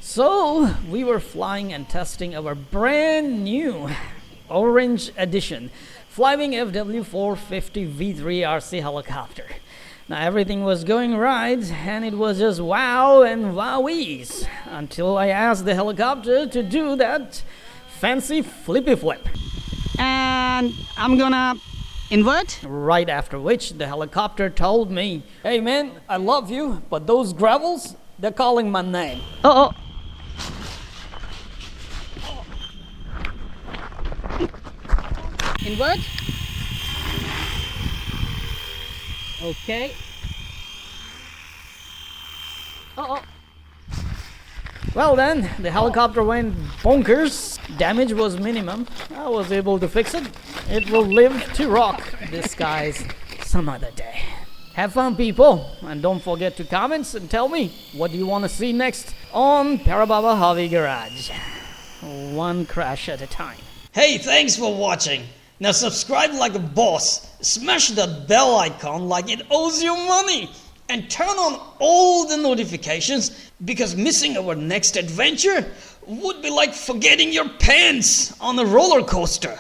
So we were flying and testing our brand new orange edition FlyWing FW450 V3 RC helicopter. Now everything was going right and it was just wow and wowies until I asked the helicopter to do that fancy flippy flip. And I'm gonna invert. Right after which the helicopter told me, "Hey man, I love you, but those gravels, they're calling my name." Oh. Invert. Okay. Oh. Well then, the helicopter went bonkers. Damage was minimum. I was able to fix it. It will live to rock the skies some other day. Have fun, people, and don't forget to comment and tell me what you want to see next on Parababa Hobby Garage. One crash at a time. Hey, thanks for watching. Now subscribe like a boss, smash that bell icon like it owes you money, and turn on all the notifications because missing our next adventure would be like forgetting your pants on a roller coaster.